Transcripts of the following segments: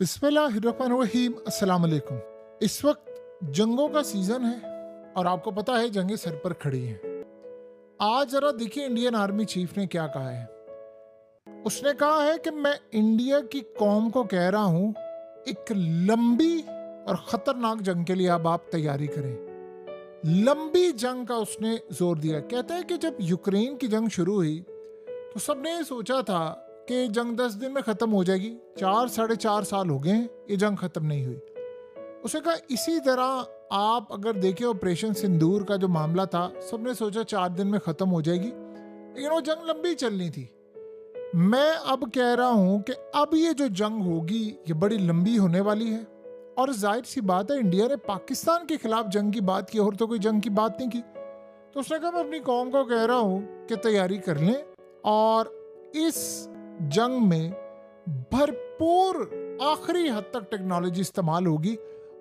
बिस्मिल्लाहिर्रहमानिर्रहीम, अस्सलाम वालेकुम। इस वक्त जंगों का सीजन है और आपको पता है जंगें सर पर खड़ी हैं। आज जरा देखिए इंडियन आर्मी चीफ ने क्या कहा है। उसने कहा है कि मैं इंडिया की कौम को कह रहा हूं, एक लंबी और खतरनाक जंग के लिए अब आप तैयारी करें। लंबी जंग का उसने जोर दिया। कहता है कि जब यूक्रेन की जंग शुरू हुई तो सबने ये सोचा था कि जंग 10 दिन में खत्म हो जाएगी। 4-4.5 साल हो गए हैं, ये जंग खत्म नहीं हुई। उसे कहा इसी तरह आप अगर देखें ऑपरेशन सिंदूर का जो मामला था, सबने सोचा 4 दिन में खत्म हो जाएगी, लेकिन वो जंग लंबी चलनी थी। मैं अब कह रहा हूं कि अब ये जो जंग होगी ये बड़ी लंबी होने वाली है। और जाहिर सी बात है, इंडिया ने पाकिस्तान के खिलाफ जंग की बात की और तो कोई जंग की बात नहीं की। तो उसने कहा मैं अपनी कौम को कह रहा हूं कि तैयारी कर लें और इस जंग में भरपूर आखिरी हद तक टेक्नोलॉजी इस्तेमाल होगी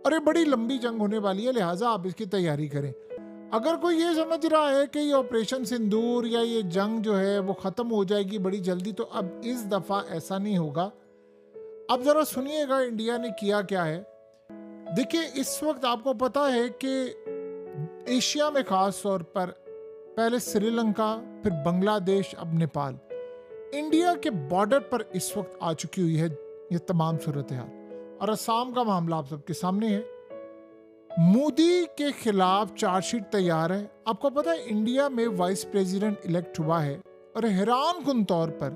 और ये बड़ी लंबी जंग होने वाली है, लिहाजा आप इसकी तैयारी करें। अगर कोई ये समझ रहा है कि ये ऑपरेशन सिंदूर या ये जंग जो है वो खत्म हो जाएगी बड़ी जल्दी, तो अब इस दफा ऐसा नहीं होगा। अब जरा सुनिएगा इंडिया ने किया क्या है। देखिए, इस वक्त आपको पता है कि एशिया में खास तौर पर पहले श्रीलंका, फिर बांग्लादेश, अब नेपाल, इंडिया के बॉर्डर पर इस वक्त आ चुकी हुई है ये तमाम सूरत हाल। और असम का मामला आप सबके सामने है। मोदी के खिलाफ चार्जशीट तैयार है। आपको पता है इंडिया में वाइस प्रेसिडेंट इलेक्ट हुआ है और हैरानकुन तौर पर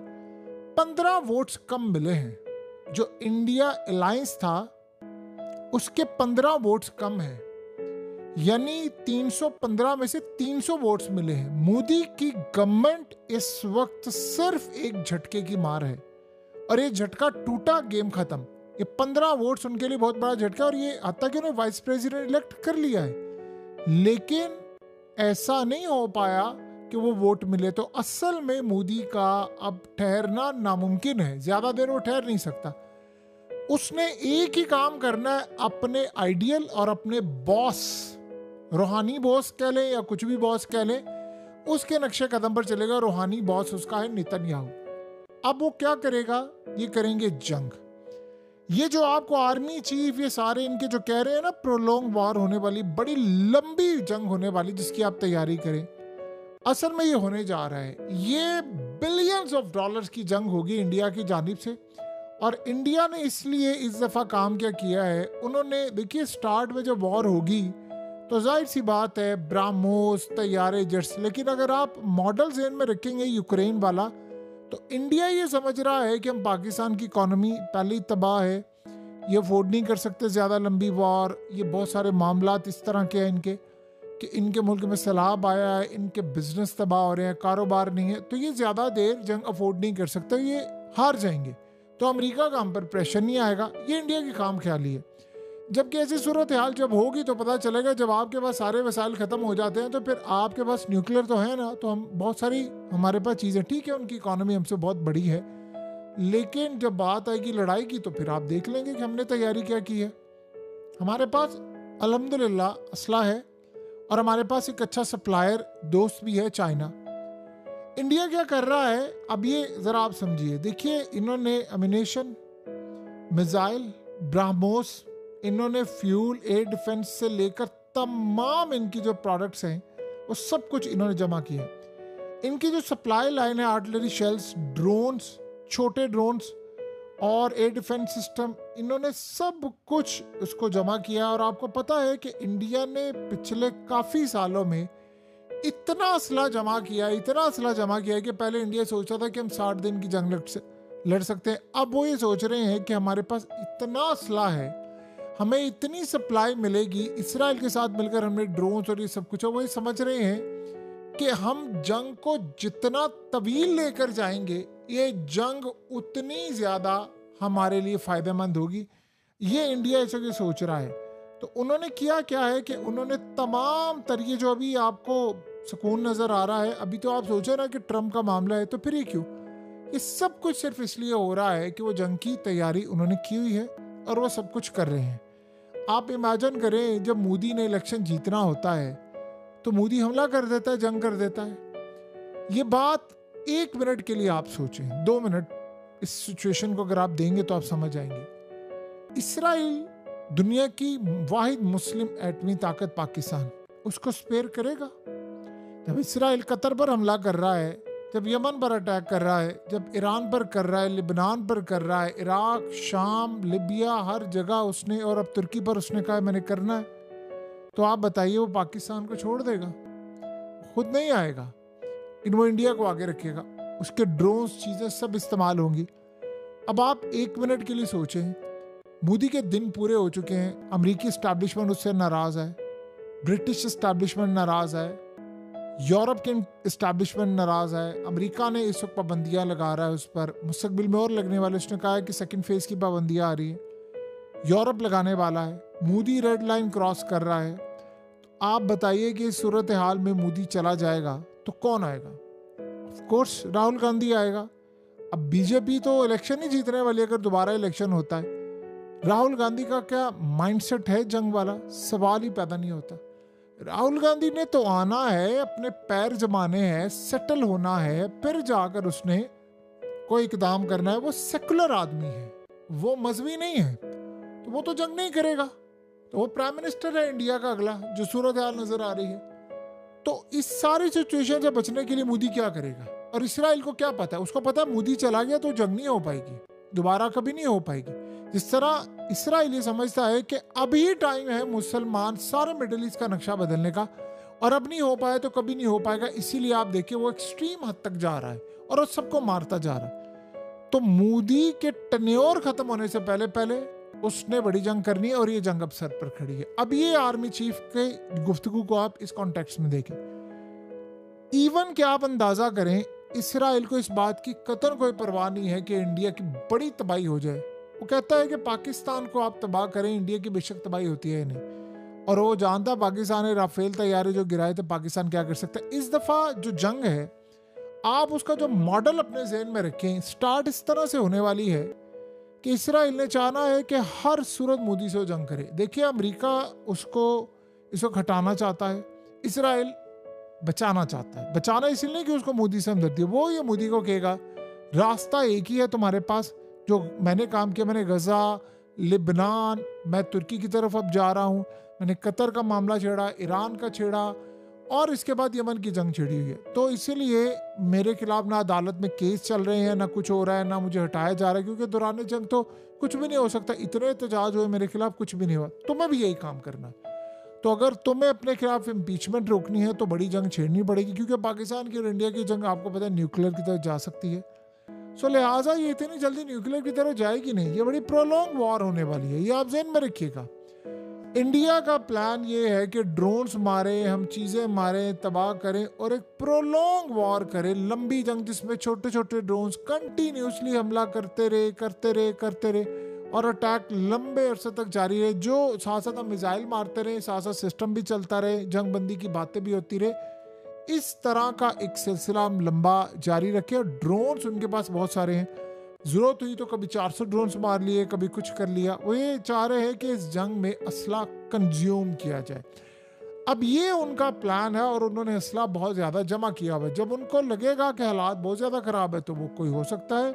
15 वोट्स कम मिले हैं। जो इंडिया अलायंस था उसके 15 वोट्स कम हैं, यानी 315 में से 300 वोट्स मिले हैं। मोदी की गवर्नमेंट इस वक्त सिर्फ एक झटके की मार है और ये झटका टूटा, गेम खत्म। ये 15 वोट्स उनके लिए बहुत बड़ा झटका और ये हत्ता कि उन्हें वाइस प्रेसिडेंट इलेक्ट कर लिया है, लेकिन ऐसा नहीं हो पाया कि वो वोट मिले। तो असल में मोदी का अब ठहरना नामुमकिन है, ज्यादा देर वो ठहर नहीं सकता। उसने एक ही काम करना है, अपने आइडियल और अपने बॉस, रूहानी बॉस कह लें या कुछ भी बॉस कह लें, उसके नक्शे कदम पर चलेगा। रूहानी बॉस उसका है नेतन्याहू। अब वो क्या करेगा? ये करेंगे जंग। ये जो आपको आर्मी चीफ ये सारे इनके जो कह रहे हैं ना, प्रोलॉन्ग वॉर होने वाली, बड़ी लंबी जंग होने वाली जिसकी आप तैयारी करें, असल में ये होने जा रहा है। ये बिलियंस ऑफ डॉलर्स की जंग होगी इंडिया की जानिब से। और इंडिया ने इसलिए इस दफा काम क्या किया है, उन्होंने देखिए स्टार्ट में जब वॉर होगी तो जाहिर सी बात है ब्राह्मोस, तैयारे, जेट्स, लेकिन अगर आप मॉडल ज़हन में रखेंगे यूक्रेन वाला, तो इंडिया ये समझ रहा है कि हम पाकिस्तान की इकॉनमी पहले ही तबाह है, ये अफोर्ड नहीं कर सकते ज़्यादा लंबी वॉर। ये बहुत सारे मामलात इस तरह के हैं इनके कि इनके मुल्क में सैलाब आया है, इनके बिजनेस तबाह हो रहे हैं, कारोबार नहीं है, तो ये ज़्यादा देर जंग अफोर्ड नहीं कर सकते, ये हार जाएंगे। तो अमेरिका का हम पर प्रेशर नहीं आएगा, ये इंडिया की काम ख्याली है। जबकि ऐसी सूरत हाल जब होगी तो पता चलेगा, जब आपके पास सारे वसाइल ख़त्म हो जाते हैं तो फिर आपके पास न्यूक्लियर तो है ना, तो हम बहुत सारी हमारे पास चीज़ें, ठीक है उनकी इकॉनमी हमसे बहुत बड़ी है, लेकिन जब बात आएगी लड़ाई की तो फिर आप देख लेंगे कि हमने तैयारी क्या की है। हमारे पास अल्हम्दुलिल्लाह असला है और हमारे पास एक अच्छा सप्लायर दोस्त भी है, चाइना। इंडिया क्या कर रहा है अब ये ज़रा आप समझिए। देखिए, इन्होंने अम्यूनेशन, मिसाइल, ब्राह्मोस, इन्होंने फ्यूल, एयर डिफेंस से लेकर तमाम इनकी जो प्रोडक्ट्स हैं वो सब कुछ इन्होंने जमा किए हैं। इनकी जो सप्लाई लाइन है, आर्टिलरी शेल्स, ड्रोन्स, छोटे ड्रोन्स और एयर डिफेंस सिस्टम, इन्होंने सब कुछ उसको जमा किया। और आपको पता है कि इंडिया ने पिछले काफ़ी सालों में इतना असला जमा किया, इतना असला जमा किया कि पहले इंडिया सोचता था कि हम 60 दिन की जंग लड़ सकते हैं। अब वो ये सोच रहे हैं कि हमारे पास इतना असला है, हमें इतनी सप्लाई मिलेगी, इसराइल के साथ मिलकर हमने ड्रोन्स और ये सब कुछ है, वो ये समझ रहे हैं कि हम जंग को जितना तवील लेकर जाएंगे, ये जंग उतनी ज़्यादा हमारे लिए फ़ायदेमंद होगी। ये इंडिया ऐसा कि सोच रहा है। तो उन्होंने किया क्या है कि उन्होंने तमाम तरीके, जो अभी आपको सुकून नज़र आ रहा है, अभी तो आप सोचे ना कि ट्रम्प का मामला है, तो फिर ये क्यों? ये सब कुछ सिर्फ इसलिए हो रहा है कि वो जंग की तैयारी उन्होंने की हुई है और वो सब कुछ कर रहे हैं। आप इमेजिन करें, जब मोदी ने इलेक्शन जीतना होता है तो मोदी हमला कर देता है, जंग कर देता है। ये बात 1 मिनट के लिए आप सोचें, 2 मिनट इस सिचुएशन को अगर आप देंगे तो आप समझ आएंगे। इसराइल दुनिया की वाहिद मुस्लिम एटमी ताकत पाकिस्तान उसको स्पेयर करेगा? जब इसराइल कतर पर हमला कर रहा है, जब यमन पर अटैक कर रहा है, जब ईरान पर कर रहा है, लिबनान पर कर रहा है, इराक, शाम, लिबिया, हर जगह उसने, और अब तुर्की पर उसने कहा मैंने करना है, तो आप बताइए वो पाकिस्तान को छोड़ देगा? खुद नहीं आएगा, वो इंडिया को आगे रखेगा, उसके ड्रोन्स चीजें सब इस्तेमाल होंगी। अब आप एक मिनट के लिए सोचें, मोदी के दिन पूरे हो चुके हैं, अमेरिकी एस्टैब्लिशमेंट उससे नाराज है, ब्रिटिश एस्टैब्लिशमेंट नाराज है, यूरोप के एस्टैब्लिशमेंट नाराज है, अमेरिका ने इस वक्त पाबंदियां लगा रहा है उस पर, मुस्तकबिल में और लगने वाले, उसने कहा है कि सेकंड फेज की पाबंदियां आ रही है, यूरोप लगाने वाला है, मोदी रेड लाइन क्रॉस कर रहा है। तो आप बताइए कि इस सूरत हाल में मोदी चला जाएगा तो कौन आएगा? ऑफ कोर्स राहुल गांधी आएगा। अब बीजेपी तो इलेक्शन ही जीतने वाली है अगर दोबारा इलेक्शन होता है। राहुल गांधी का क्या माइंडसेट है जंग वाला, सवाल ही पैदा नहीं होता। राहुल गांधी ने तो आना है, अपने पैर जमाने हैं, सेटल होना है, फिर जाकर उसने कोई इकदाम करना है। वो सेकुलर आदमी है, वो मजहबी नहीं है, तो वो तो जंग नहीं करेगा। तो वो प्राइम मिनिस्टर है इंडिया का अगला, जो सूरत हाल नजर आ रही है। तो इस सारी सिचुएशन से बचने के लिए मोदी क्या करेगा? और इसराइल को क्या पता है? उसको पता है मोदी चला गया तो जंग नहीं हो पाएगी, दोबारा कभी नहीं हो पाएगी। जिस तरह इसराइल ये समझता है कि अभी टाइम है मुसलमान सारे मिडिल ईस्ट का नक्शा बदलने का, और अब नहीं हो पाया तो कभी नहीं हो पाएगा, इसीलिए आप देखिए वो एक्सट्रीम हद तक जा रहा है और वो सबको मारता जा रहा है। तो मोदी के टेन्योर खत्म होने से पहले पहले उसने बड़ी जंग करनी है, और ये जंग अब सर पर खड़ी है। अब ये आर्मी चीफ के गुफ्तगू को आप इस कॉन्टेक्स्ट में देखें। इवन कि आप अंदाजा करें, इसराइल को इस बात की कतई कोई परवाह नहीं है कि इंडिया की बड़ी तबाही हो जाए। वो कहता है कि पाकिस्तान को आप तबाह करें, इंडिया की बेशक तबाही होती है नहीं, और वो जानता पाकिस्तान ने राफेल तैयारी जो गिराए थे, पाकिस्तान क्या कर सकता है। इस दफा जो जंग है, आप उसका जो मॉडल अपने ज़हन में रखें, स्टार्ट इस तरह से होने वाली है कि इसराइल ने चाहना है कि हर सूरत मोदी से वो जंग करे। देखिए अमेरिका इसको हटाना चाहता है, इसराइल बचाना चाहता है। बचाना इसलिए नहीं कि उसको मोदी से हमदर्दी है, वो ये मोदी को कहेगा रास्ता एक ही है तुम्हारे पास, जो मैंने काम किया, मैंने गजा, लिबनान, मैं तुर्की की तरफ अब जा रहा हूँ, मैंने कतर का मामला छेड़ा, ईरान का छेड़ा, और इसके बाद यमन की जंग छिड़ी हुई है। तो इसीलिए मेरे खिलाफ ना अदालत में केस चल रहे हैं, ना कुछ हो रहा है, ना मुझे हटाया जा रहा है, क्योंकि दौरान जंग तो कुछ भी नहीं हो सकता। इतने एहतजाज हुए मेरे खिलाफ, कुछ भी नहीं हुआ। तुम्हें भी यही काम करना है। तो अगर तुम्हें अपने खिलाफ इम्पीचमेंट रोकनी है तो बड़ी जंग छेड़नी पड़ेगी, क्योंकि पाकिस्तान की और इंडिया की जंग आपको पता है न्यूक्लियर की तरफ जा सकती है। सो लिहाजा ये इतनी जल्दी न्यूक्लियर की तरफ जाएगी नहीं, ये बड़ी प्रोलॉन्ग वॉर होने वाली है, ये आप ज़हन में रखिएगा। इंडिया का प्लान ये है कि ड्रोन्स मारे, हम चीज़ें मारें, तबाह करें, और एक प्रोलॉन्ग वॉर करें, लंबी जंग जिसमें छोटे छोटे ड्रोन्स कंटिन्यूसली हमला करते रहे, और अटैक लंबे अरसे तक जारी रहे, जो साथ साथ हम मिसाइल मारते रहे, साथ साथ सिस्टम भी चलता रहे, जंग बंदी की बातें भी होती रहे। इस तरह का एक सिलसिला हम लंबा जारी रखें। और ड्रोन्स उनके पास बहुत सारे हैं, जरूरत हुई तो कभी 400 ड्रोन्स मार लिए, कभी कुछ कर लिया। वो ये चाह रहे हैं कि इस जंग में असला कंज्यूम किया जाए। अब ये उनका प्लान है, और उन्होंने असला बहुत ज़्यादा जमा किया हुआ है। जब उनको लगेगा कि हालात बहुत ज़्यादा ख़राब है, तो वो कोई हो सकता है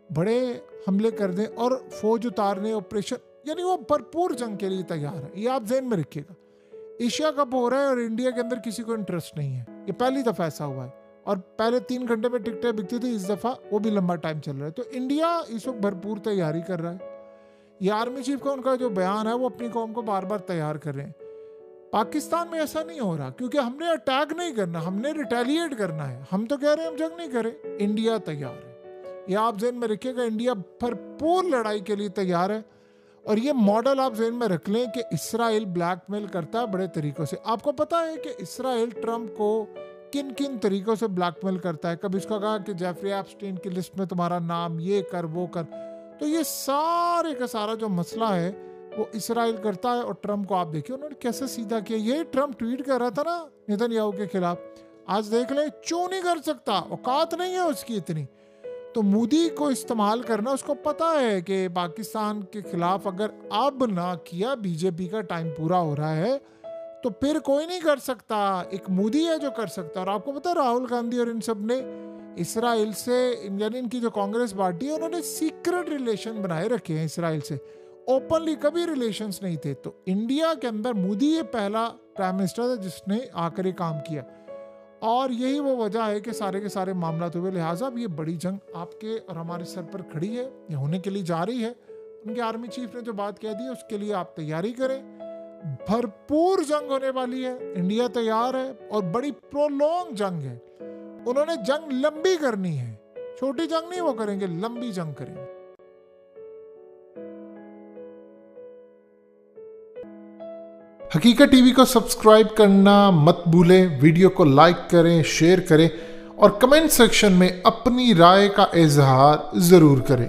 बड़े हमले कर दें और फौज उतारने, ऑपरेशन, यानी वो भरपूर जंग के लिए तैयार है। ये आप ज़हन में रखिएगा। एशिया कप हो रहा है और इंडिया के अंदर किसी को इंटरेस्ट नहीं है, ये पहली दफ़ा ऐसा हुआ है। और पहले 3 घंटे में टिकटें बिकती थी, इस दफ़ा वो भी लंबा टाइम चल रहा है। तो इंडिया इस वक्त भरपूर तैयारी कर रहा है। ये आर्मी चीफ का उनका जो बयान है, वो अपनी कौम को बार बार तैयार कर रहे हैं। पाकिस्तान में ऐसा नहीं हो रहा, क्योंकि हमने अटैक नहीं करना, हमने रिटेलिएट करना है। हम तो कह रहे हैं हम जंग नहीं करें, इंडिया तैयार है। ये आप ज़हन में रखिएगा, इंडिया भरपूर लड़ाई के लिए तैयार है। और ये मॉडल आप ज़हन में रख लें कि इसराइल ब्लैकमेल करता है बड़े तरीक़ों से। आपको पता है कि इसराइल ट्रंप को किन किन तरीक़ों से ब्लैकमेल करता है। कभी उसका कहा कि जेफरी एप्स्टीन की लिस्ट में तुम्हारा नाम, ये कर वो कर। तो ये सारे का सारा जो मसला है वो इसराइल करता है। और ट्रंप को आप देखिए उन्होंने कैसे सीधा किया। ये ट्रंप ट्वीट कर रहा था ना नेतन्याहू के खिलाफ, आज देख ले क्यों नहीं कर सकता, औकात नहीं है उसकी इतनी। तो मोदी को इस्तेमाल करना, उसको पता है कि पाकिस्तान के खिलाफ अगर अब ना किया, बीजेपी का टाइम पूरा हो रहा है, तो फिर कोई नहीं कर सकता, एक मोदी है जो कर सकता। और आपको पता है राहुल गांधी और इन सब ने इसराइल से, यानी इनकी जो कांग्रेस पार्टी है, उन्होंने सीक्रेट रिलेशन बनाए रखे हैं इसराइल से। ओपनली कभी रिलेशंस नहीं थे। तो इंडिया के अंदर मोदी ये पहला प्राइम मिनिस्टर था जिसने आकर ये काम किया, और यही वो वजह है कि सारे के सारे मामला हुए। लिहाजा अब ये बड़ी जंग आपके और हमारे सर पर खड़ी है, ये होने के लिए जा रही है। उनके आर्मी चीफ ने जो बात कह दी उसके लिए आप तैयारी करें, भरपूर जंग होने वाली है, इंडिया तैयार है, और बड़ी प्रोलॉन्ग जंग है। उन्होंने जंग लंबी करनी है, छोटी जंग नहीं वो करेंगे, लंबी जंग करेंगे। हकीकत टीवी को सब्सक्राइब करना मत भूलें, वीडियो को लाइक करें, शेयर करें और कमेंट सेक्शन में अपनी राय का इजहार जरूर करें।